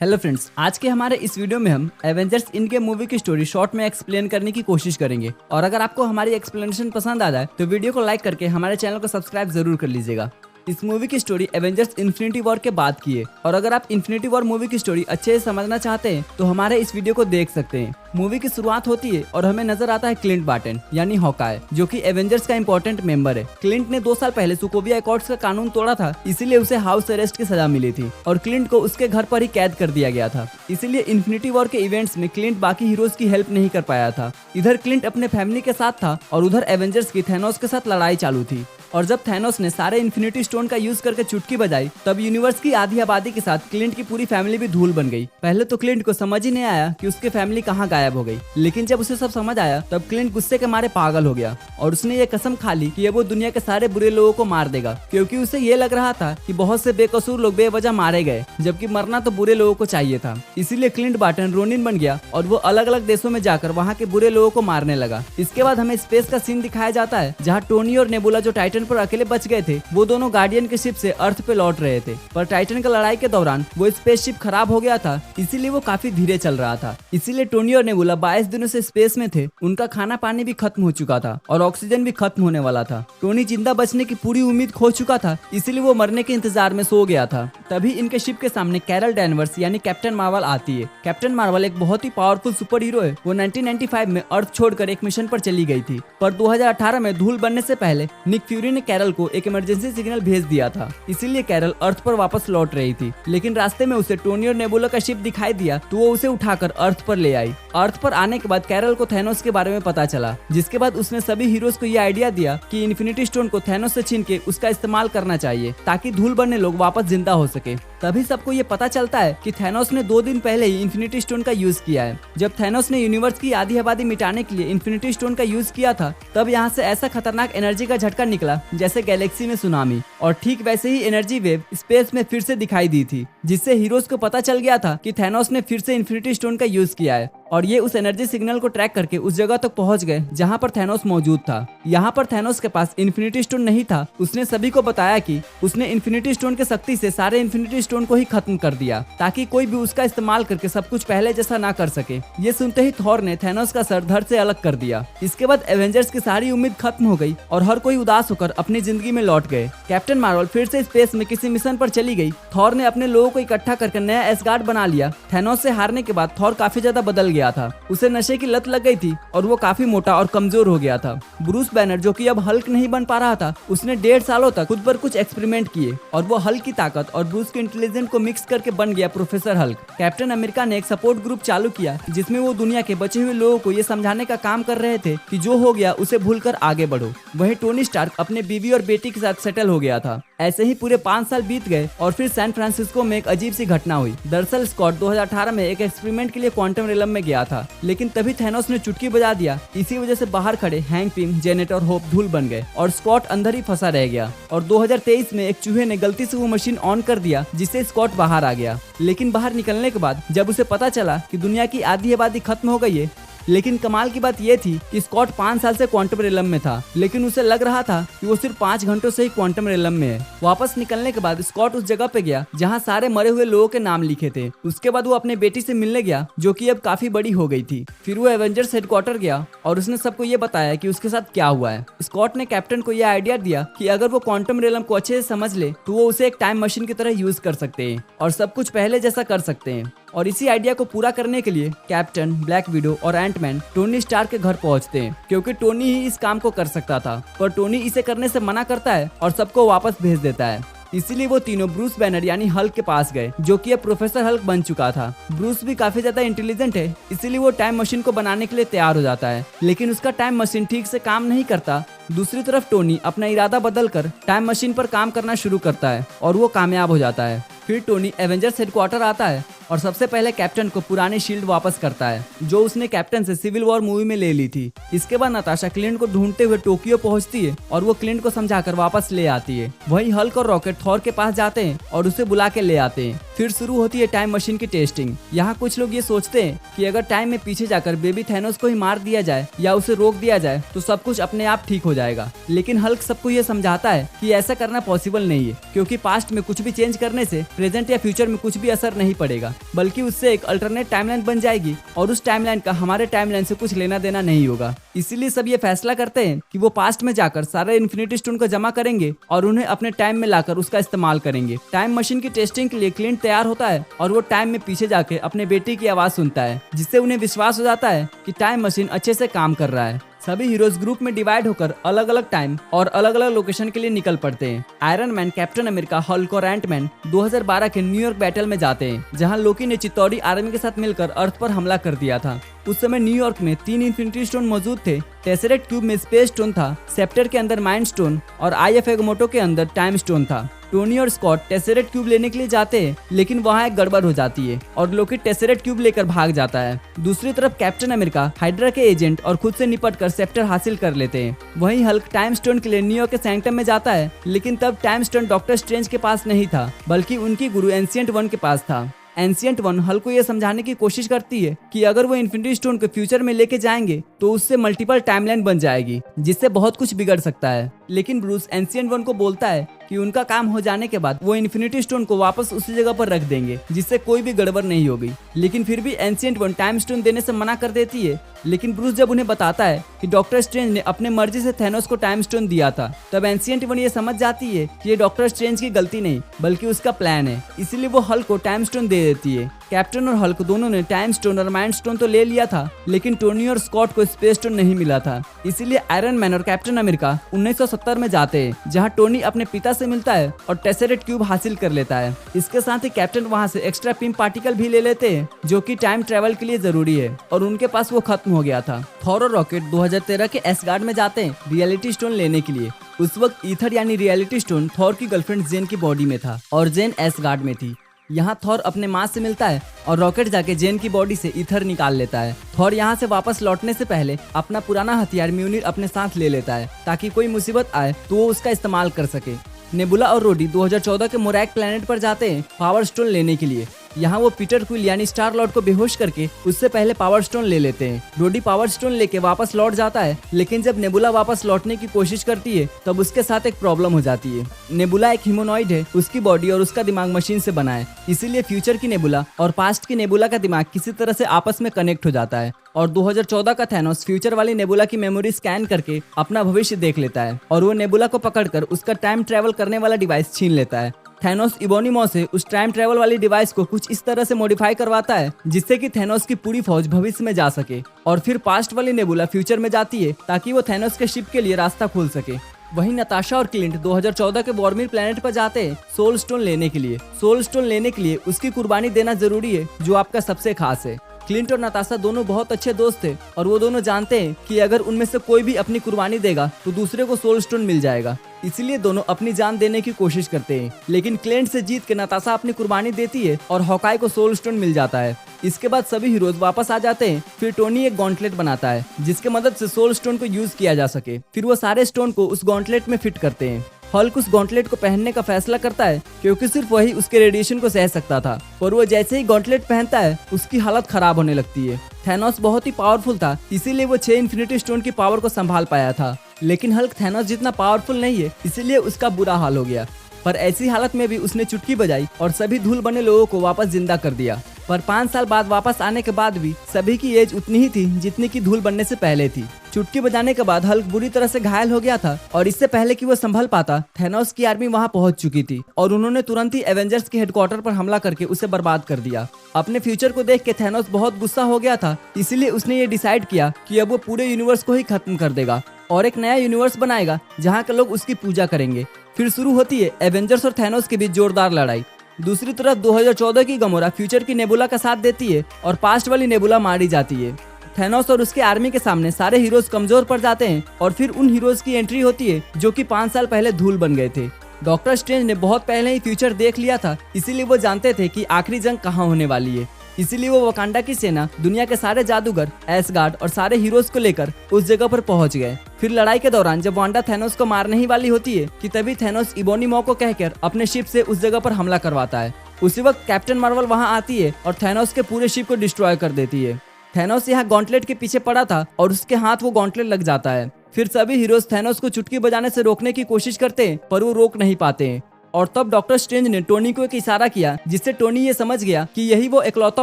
Hello friends, आज के हमारे इस वीडियो में हम एवेंजर्स इन गेम मूवी की स्टोरी शॉर्ट में एक्सप्लेन करने की कोशिश करेंगे। और अगर आपको हमारी एक्सप्लेनेशन पसंद आ जाए तो वीडियो को लाइक करके हमारे चैनल को सब्सक्राइब जरूर कर लीजिएगा। इस मूवी की स्टोरी एवेंजर्स इन्फिनिटी वॉर के बाद की है, और अगर आप इन्फिनिटी वॉर मूवी की स्टोरी अच्छे से समझना चाहते हैं तो हमारे इस वीडियो को देख सकते हैं। मूवी की शुरुआत होती है और हमें नजर आता है क्लिंट बार्टन यानी हॉकाय, जो कि एवेंजर्स का इंपॉर्टेंट मेंबर है। क्लिंट ने 2 साल पहले सोकोविया अकॉर्ड्स का कानून तोड़ा था, इसीलिए उसे हाउस अरेस्ट की सजा मिली थी और क्लिंट को उसके घर पर ही कैद कर दिया गया था। इसीलिए इन्फिनिटी वॉर के इवेंट्स में क्लिंट बाकी हीरोज की हेल्प नहीं कर पाया था। इधर क्लिंट अपने फैमिली के साथ था और उधर एवेंजर्स की थैनोस के साथ लड़ाई चालू थी। और जब थैनोस ने सारे इन्फिनिटी स्टोन का यूज करके चुटकी बजाई, तब यूनिवर्स की आधी आबादी के साथ क्लिंट की पूरी फैमिली भी धूल बन गई। पहले तो क्लिंट को समझ ही नहीं आया कि उसकी फैमिली कहाँ गायब हो गई, लेकिन जब उसे सब समझ आया तब क्लिंट गुस्से के मारे पागल हो गया और उसने ये कसम खा ली कि अब वो दुनिया के सारे बुरे लोगों को मार देगा, क्योंकि उसे ये लग रहा था कि बहुत से बेकसूर लोग बेवजह मारे गए, जबकि मरना तो बुरे लोगों को चाहिए था। इसीलिए क्लिंट बार्टन रोनिन बन गया और वो अलग अलग देशों में जाकर वहाँ के बुरे लोगों को मारने लगा। इसके बाद हमें स्पेस का सीन दिखाया जाता है, जहाँ टोनी और नेबुला जो टाइटन पर अकेले बच गए थे, वो दोनों गार्डियन के शिप से अर्थ पे लौट रहे थे। पर टाइटन की लड़ाई के दौरान वो स्पेसशिप खराब हो गया था, इसीलिए वो काफी धीरे चल रहा था। इसीलिए टोनी और नेबुला 22 दिनों से स्पेस में थे। उनका खाना पानी भी खत्म हो चुका था और ऑक्सीजन भी खत्म होने वाला था। टोनी जिंदा बचने की पूरी उम्मीद खो चुका था, इसीलिए वो मरने के इंतजार में सो गया था। तभी इनके शिप के सामने कैरल डैनवर्स यानी कैप्टन मार्वल आती है। कैप्टन मार्वल एक बहुत ही पावरफुल सुपर हीरो है। वो 1995 में अर्थ छोड़कर एक मिशन पर चली गई थी, पर 2018 में धूल बनने से पहले निक फ्यूरी ने कैरल को एक इमरजेंसी सिग्नल भेज दिया था। इसीलिए कैरल अर्थ पर वापस लौट रही थी, लेकिन रास्ते में उसे टोनी और नेबुला का शिप दिखाई दिया, तो वो उसे उठाकर अर्थ पर ले आई। अर्थ पर आने के बाद कैरल को थैनोस के बारे में पता चला, जिसके बाद उसने सभी हीरोज को ये आइडिया दिया कि इन्फिनिटी स्टोन को थैनोस से छीन के उसका इस्तेमाल करना चाहिए, ताकि धूल बनने लोग वापस जिंदा हो सके। तभी सबको ये पता चलता है कि थैनोस ने 2 दिन पहले ही इन्फिनिटी स्टोन का यूज किया है। जब थैनोस ने यूनिवर्स की आधी आबादी मिटाने के लिए इन्फिनिटी स्टोन का यूज किया था, तब यहाँ से ऐसा खतरनाक एनर्जी का झटका निकला जैसे गैलेक्सी में सुनामी, और ठीक वैसे ही एनर्जी वेव स्पेस में फिर से दिखाई दी थी, जिससे हीरोज को पता चल गया था कि थैनोस ने फिर से इन्फिनिटी स्टोन का यूज किया है। और ये उस एनर्जी सिग्नल को ट्रैक करके उस जगह तक पहुंच गए जहां पर थैनोस मौजूद था। यहाँ पर थैनोस के पास इन्फिनिटी स्टोन नहीं था। उसने सभी को बताया कि उसने इन्फिनिटी स्टोन के शक्ति से सारे इन्फिनिटी स्टोन को ही खत्म कर दिया, ताकि कोई भी उसका इस्तेमाल करके सब कुछ पहले जैसा ना कर सके। ये सुनते ही थॉर ने थैनोस का सर धड़ से अलग कर दिया। इसके बाद एवेंजर्स की सारी उम्मीद खत्म हो गई और हर कोई उदास होकर अपनी जिंदगी में लौट गए। कैप्टन मार्वल फिर से स्पेस में किसी मिशन पर चली गई। थॉर ने अपने लोगों को इकट्ठा करके नया एसगार्ड बना लिया। थैनोस से हारने के बाद थॉर काफी ज्यादा बदल गया था। उसे नशे की लत लग गई थी और वो काफी मोटा और कमजोर हो गया था। ब्रूस बैनर, जो कि अब हल्क नहीं बन पा रहा था, उसने 1.5 सालों तक खुद पर कुछ एक्सपेरिमेंट किए और वो हल्क की ताकत और ब्रूस के इंटेलिजेंस को मिक्स करके बन गया प्रोफेसर हल्क। कैप्टन अमेरिका ने एक सपोर्ट ग्रुप चालू किया, जिसमें वो दुनिया के बचे हुए लोगों को ये समझाने का काम कर रहे थे कि जो हो गया उसे भूलकर आगे बढ़ो। वहीं टोनी स्टार्क अपने बीवी और बेटी के साथ सेटल हो गया था। ऐसे ही पूरे 5 साल बीत गए और फिर सैन फ्रांसिस्को में एक अजीब सी घटना हुई। दरअसल स्कॉट 2018 में एक एक्सपेरिमेंट के लिए क्वांटम रिलम में गया था, लेकिन तभी थैनोस ने चुटकी बजा दिया। इसी वजह से बाहर खड़े हैंक पिम, जेनेट और होप धूल बन गए और स्कॉट अंदर ही फंसा रह गया। और 2023 में एक चूहे ने गलती से वो मशीन ऑन कर दिया, जिससे स्कॉट बाहर आ गया। लेकिन बाहर निकलने के बाद जब उसे पता चला कि दुनिया की आधी आबादी खत्म हो गई है, लेकिन कमाल की बात यह थी कि स्कॉट 5 साल से क्वांटम रिलम में था, लेकिन उसे लग रहा था कि वो सिर्फ 5 घंटों से ही क्वांटम रिलम में है। वापस निकलने के बाद स्कॉट उस जगह पे गया जहां सारे मरे हुए लोगों के नाम लिखे थे। उसके बाद वो अपने बेटी से मिलने गया, जो कि अब काफी बड़ी हो गई थी। फिर वो एवेंजर्स हेडक्वार्टर गया और उसने सबको ये बताया कि उसके साथ क्या हुआ है। स्कॉट ने कैप्टन को यह आइडिया दिया कि अगर वो क्वांटम रिलम को अच्छे से समझ ले तो वो उसे एक टाइम मशीन की तरह यूज कर सकते हैं और सब कुछ पहले जैसा कर सकते हैं। और इसी आइडिया को पूरा करने के लिए कैप्टन, ब्लैक विडो और एंटमैन टोनी स्टार्क के घर पहुंचते हैं, क्योंकि टोनी ही इस काम को कर सकता था। पर टोनी इसे करने से मना करता है और सबको वापस भेज देता है। इसीलिए वो तीनों ब्रूस बैनर यानी हल्क के पास गए, जो कि अब प्रोफेसर हल्क बन चुका था। ब्रूस भी काफी ज्यादा इंटेलिजेंट है, इसीलिए वो टाइम मशीन को बनाने के लिए तैयार हो जाता है, लेकिन उसका टाइम मशीन ठीक से काम नहीं करता। दूसरी तरफ टोनी अपना इरादा बदलकर टाइम मशीन पर काम करना शुरू करता है और वो कामयाब हो जाता है। फिर टोनी एवेंजर्स हेडक्वार्टर आता है और सबसे पहले कैप्टन को पुरानी शील्ड वापस करता है, जो उसने कैप्टन से सिविल वॉर मूवी में ले ली थी। इसके बाद नताशा क्लिंट को ढूंढते हुए टोक्यो पहुंचती है और वो क्लिंट को समझाकर वापस ले आती है। वहीं हल्क और रॉकेट थॉर के पास जाते हैं और उसे बुला के ले आते हैं। फिर शुरू होती है टाइम मशीन की टेस्टिंग। यहाँ कुछ लोग ये सोचते हैं कि अगर टाइम में पीछे जाकर बेबी थैनोस को ही मार दिया जाए या उसे रोक दिया जाए तो सब कुछ अपने आप ठीक हो जाएगा, लेकिन हल्क सबको ये समझाता है कि ऐसा करना पॉसिबल नहीं है, क्योंकि पास्ट में कुछ भी चेंज करने से प्रेजेंट या फ्यूचर में कुछ भी असर नहीं पड़ेगा। बल्कि उससे एक अल्टरनेट टाइमलाइन बन जाएगी और उस टाइमलाइन का हमारे टाइमलाइन से कुछ लेना देना नहीं होगा। इसीलिए सब ये फैसला करते हैं कि वो पास्ट में जाकर सारे इन्फिनिटी स्टोन को जमा करेंगे और उन्हें अपने टाइम में लाकर उसका इस्तेमाल करेंगे। टाइम मशीन की टेस्टिंग के लिए क्लिंट तैयार होता है और वो टाइम में पीछे जाके अपने बेटे की आवाज सुनता है, जिससे उन्हें विश्वास हो जाता है कि टाइम मशीन अच्छे से काम कर रहा है। सभी हीरोज ग्रुप में डिवाइड होकर अलग अलग टाइम और अलग अलग लोकेशन के लिए निकल पड़ते हैं। Iron man, captain America, Hulk और एंटमैन 2012 के न्यूयॉर्क बैटल में जाते हैं, जहां लोकी ने चित्तौरी आर्मी के साथ मिलकर अर्थ पर हमला कर दिया था। उस समय न्यूयॉर्क में 3 इन्फिनिटी स्टोन मौजूद थे। टेसरेट क्यूब में स्पेस स्टोन था, सेप्टर के अंदर माइंड स्टोन और आई एफ एगमोटो के अंदर टाइम स्टोन था। टोनी और स्कॉट टेसरेट क्यूब लेने के लिए जाते हैं, लेकिन वहाँ एक गड़बड़ हो जाती है और लोकी टेसरेट क्यूब लेकर भाग जाता है। दूसरी तरफ कैप्टन अमेरिका हाइड्रा के एजेंट और खुद से निपटकर सेप्टर हासिल कर लेते हैं। वहीं हल्क टाइम स्टोन के लिए न्यूयॉर्क के सैंक्टम में जाता है, लेकिन तब टाइम स्टोन डॉक्टर स्ट्रेंज के पास नहीं था, बल्कि उनकी गुरु एंशिएंट वन के पास था। एंशिएंट वन हल्क को यह समझाने की कोशिश करती है कि अगर वो इन्फिनिटी स्टोन को फ्यूचर में लेके जाएंगे तो उससे मल्टीपल टाइमलाइन बन जाएगी, जिससे बहुत कुछ बिगड़ सकता है। लेकिन ब्रूस एंशिएंट वन को बोलता है कि उनका काम हो जाने के बाद वो इन्फिनिटी स्टोन को वापस उसी जगह पर रख देंगे, जिससे कोई भी गड़बड़ नहीं होगी। लेकिन फिर भी एंशिएंट वन टाइम स्टोन देने से मना कर देती है। लेकिन ब्रूस जब उन्हें बताता है कि डॉक्टर स्ट्रेंज ने अपने मर्जी से थैनोस को टाइम स्टोन दिया था, तब एंशिएंट वन ये समझ जाती है कि ये डॉक्टर स्ट्रेंज की गलती नहीं बल्कि उसका प्लान है। इसीलिए वो हल्क को टाइम स्टोन दे देती है। कैप्टन और हल्क दोनों ने टाइम स्टोन और माइंड स्टोन तो ले लिया था, लेकिन टोनी और स्कॉट को स्पेस स्टोन नहीं मिला था। इसीलिए आयरन मैन और कैप्टन अमेरिका 1970 में जाते हैं, जहां टोनी अपने पिता से मिलता है और टेसरेट क्यूब हासिल कर लेता है। इसके साथ ही कैप्टन वहां से एक्स्ट्रा पिम पार्टिकल भी ले लेते हैं, जो कि टाइम ट्रेवल के लिए जरूरी है, और उनके पास वो खत्म हो गया था। थॉर और रॉकेट 2013 के एसगार्ड में जाते हैं रियलिटी स्टोन लेने के लिए। उस वक्त ईथर यानी रियलिटी स्टोन थॉर की गर्लफ्रेंड जेन की बॉडी में था और जेन एसगार्ड में थी। यहाँ थॉर अपने माँ से मिलता है और रॉकेट जाके जेन की बॉडी से ईथर निकाल लेता है। थॉर यहाँ से वापस लौटने से पहले अपना पुराना हथियार म्यूनिर अपने साथ ले लेता है, ताकि कोई मुसीबत आए तो वो उसका इस्तेमाल कर सके। नेबुला और रोडी 2014 के मोरैक प्लेनेट पर जाते हैं पावर स्टोन लेने के लिए। यहाँ वो पीटर क्विल यानी स्टार लॉर्ड को बेहोश करके उससे पहले पावर स्टोन ले लेते हैं। रोडी पावर स्टोन लेके वापस लौट जाता है, लेकिन जब नेबुला वापस लौटने की कोशिश करती है तब उसके साथ एक प्रॉब्लम हो जाती है। नेबुला एक ह्यूमनॉइड है, उसकी बॉडी और उसका दिमाग मशीन से बना है, इसीलिए फ्यूचर की नेबुला और पास्ट की नेबुला का दिमाग किसी तरह से आपस में कनेक्ट हो जाता है और 2014 का थैनोस फ्यूचर वाली नेबुला की मेमोरी स्कैन करके अपना भविष्य देख लेता है और वो नेबुला को पकड़कर उसका टाइम ट्रेवल करने वाला डिवाइस छीन लेता है। थैनोस इबोनिमो से उस टाइम ट्रेवल वाली डिवाइस को कुछ इस तरह से मॉडिफाई करवाता है जिससे कि थैनोस की पूरी फौज भविष्य में जा सके, और फिर पास्ट वाली नेबुला फ्यूचर में जाती है ताकि वो थैनोस के शिप के लिए रास्ता खोल सके। वहीं नताशा और क्लिंट 2014 के बॉर्मिर प्लेनेट पर जाते हैं सोल स्टोन लेने के लिए। सोल स्टोन लेने के लिए उसकी कुर्बानी देना जरूरी है जो आपका सबसे खास है। क्लिंट और नताशा दोनों बहुत अच्छे दोस्त थे और वो दोनों जानते हैं कि अगर उनमें से कोई भी अपनी कुर्बानी देगा तो दूसरे को सोल स्टोन मिल जाएगा, इसीलिए दोनों अपनी जान देने की कोशिश करते हैं। लेकिन क्लिंट से जीत के नताशा अपनी कुर्बानी देती है और हॉकाई को सोल स्टोन मिल जाता है। इसके बाद सभी हीरोज वापस आ जाते हैं। फिर टोनी एक गॉन्टलेट बनाता है जिसके मदद से सोल स्टोन को यूज किया जा सके। फिर वो सारे स्टोन को उस गॉन्टलेट में फिट करते हैं। हल्क उस गॉन्टलेट को पहनने का फैसला करता है क्योंकि सिर्फ वही उसके रेडिएशन को सह सकता था, और वो जैसे ही गॉन्टलेट पहनता है उसकी हालत खराब होने लगती है। थैनोस बहुत ही पावरफुल था, इसीलिए वो 6 इन्फिनिटी स्टोन की पावर को संभाल पाया था, लेकिन हल्क थैनोस जितना पावरफुल नहीं है, इसीलिए उसका बुरा हाल हो गया। पर ऐसी हालत में भी उसने चुटकी बजाई और सभी धूल बने लोगों को वापस जिंदा कर दिया। पर 5 साल बाद वापस आने के बाद भी सभी की एज उतनी ही थी जितनी की धूल बनने से पहले थी। चुटकी बजाने के बाद हल्क बुरी तरह से घायल हो गया था और इससे पहले कि वो संभल पाता, थैनोस की आर्मी वहां पहुंच चुकी थी और उन्होंने तुरंत ही एवेंजर्स के हेडक्वार्टर पर हमला करके उसे बर्बाद कर दिया। अपने फ्यूचर को देख के थैनोस बहुत गुस्सा हो गया था, इसीलिए उसने ये डिसाइड किया कि अब वो पूरे यूनिवर्स को ही खत्म कर देगा और एक नया यूनिवर्स बनाएगा जहाँ के लोग उसकी पूजा करेंगे। फिर शुरू होती है एवेंजर्स और थैनोस के बीच जोरदार लड़ाई। दूसरी तरफ 2014 की गमोरा फ्यूचर की नेबुला का साथ देती है और पास्ट वाली नेबुला मारी जाती है। थैनोस और उसके आर्मी के सामने सारे हीरोज कमजोर पड़ जाते हैं और फिर उन हीरोज की एंट्री होती है जो कि 5 साल पहले धूल बन गए थे। डॉक्टर स्ट्रेंज ने बहुत पहले ही फ्यूचर देख लिया था, इसीलिए वो जानते थे कि आखिरी जंग कहाँ होने वाली है। इसीलिए वो वकांडा की सेना, दुनिया के सारे जादूगर, एसगार्ड और सारे हीरोज को लेकर उस जगह पर पहुंच गए। फिर लड़ाई के दौरान जब वांडा थैनोस को मारने ही वाली होती है कि तभी थैनोस इबोनिमो को कहकर अपने शिप से उस जगह पर हमला करवाता है। उसी वक्त कैप्टन मार्वल वहां आती है और थैनोस के पूरे शिप को डिस्ट्रॉय कर देती है। थैनोस यहाँ गॉन्टलेट के पीछे पड़ा था और उसके हाथ वो गॉन्टलेट लग जाता है। फिर सभी हीरोज थैनोस को चुटकी बजाने से रोकने की कोशिश करते हैं पर वो रोक नहीं पाते हैं और तब डॉक्टर स्ट्रेंज ने टोनी को एक इशारा किया, जिससे टोनी ये समझ गया कि यही वो इकलौता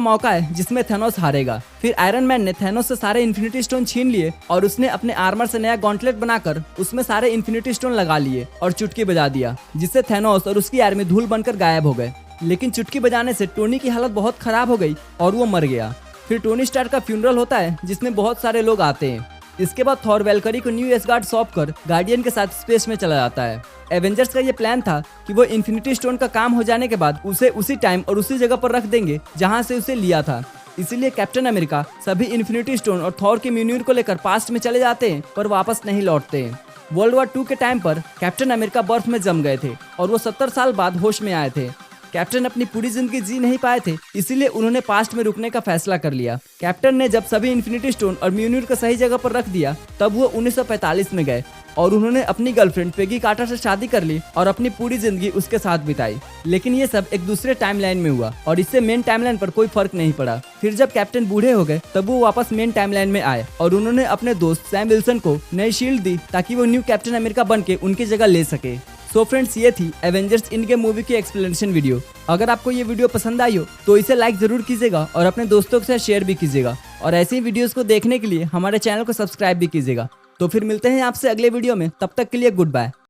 मौका है जिसमें थैनोस हारेगा। फिर आयरन मैन ने थैनोस से सारे इन्फिनिटी स्टोन छीन लिए और उसने अपने आर्मर से नया गॉन्टलेट बनाकर उसमें सारे इन्फिनिटी स्टोन लगा लिए और चुटकी बजा दिया, जिससे थैनोस और उसकी आर्मी धूल बनकर गायब हो गए। लेकिन चुटकी बजाने से टोनी की हालत बहुत खराब हो गई और वो मर गया। फिर टोनी स्टार्क का फ्यूनरल होता है, जिसमें बहुत सारे लोग आते हैं। इसके बाद थॉर वैल्करी को न्यू एसगार्ड सौंप कर गार्डियन के साथ स्पेस में चला जाता है। एवेंजर्स का ये प्लान था कि वो इन्फिनिटी स्टोन का काम हो जाने के बाद उसे उसी टाइम और उसी जगह पर रख देंगे जहां से उसे लिया था। इसीलिए कैप्टन अमेरिका सभी इन्फिनिटी स्टोन और थॉर के म्यूनिर को लेकर पास्ट में चले जाते हैं, पर वापस नहीं लौटते हैं। वर्ल्ड वॉर 2 के टाइम पर कैप्टन अमेरिका बर्फ में जम गए थे और वो 70 साल बाद होश में आए थे। कैप्टन अपनी पूरी जिंदगी जी नहीं पाए थे, इसीलिए उन्होंने पास्ट में रुकने का फैसला कर लिया। कैप्टन ने जब सभी इन्फिनिटी स्टोन और म्यूनिर को सही जगह पर रख दिया, तब वो 1945 में गए और उन्होंने अपनी गर्लफ्रेंड पेगी कार्टर से शादी कर ली और अपनी पूरी जिंदगी उसके साथ बिताई। लेकिन ये सब एक दूसरे टाइमलाइन में हुआ और इससे मेन टाइमलाइन पर कोई फर्क नहीं पड़ा। फिर जब कैप्टन बूढ़े हो गए, तब वो वापस मेन टाइमलाइन में आए और उन्होंने अपने दोस्त सैम विल्सन को नई शील्ड दी ताकि वो न्यू कैप्टन अमेरिका बन के उनकी जगह ले सके। सो फ्रेंड्स, ये थी एवेंजर्स एंडगेम मूवी की एक्सप्लेनेशन वीडियो। अगर आपको ये वीडियो पसंद आई हो तो इसे लाइक जरूर कीजिएगा और अपने दोस्तों के साथ शेयर भी कीजिएगा, और ऐसी वीडियोस को देखने के लिए हमारे चैनल को सब्सक्राइब भी कीजिएगा। तो फिर मिलते हैं आपसे अगले वीडियो में, तब तक के लिए गुड बाय।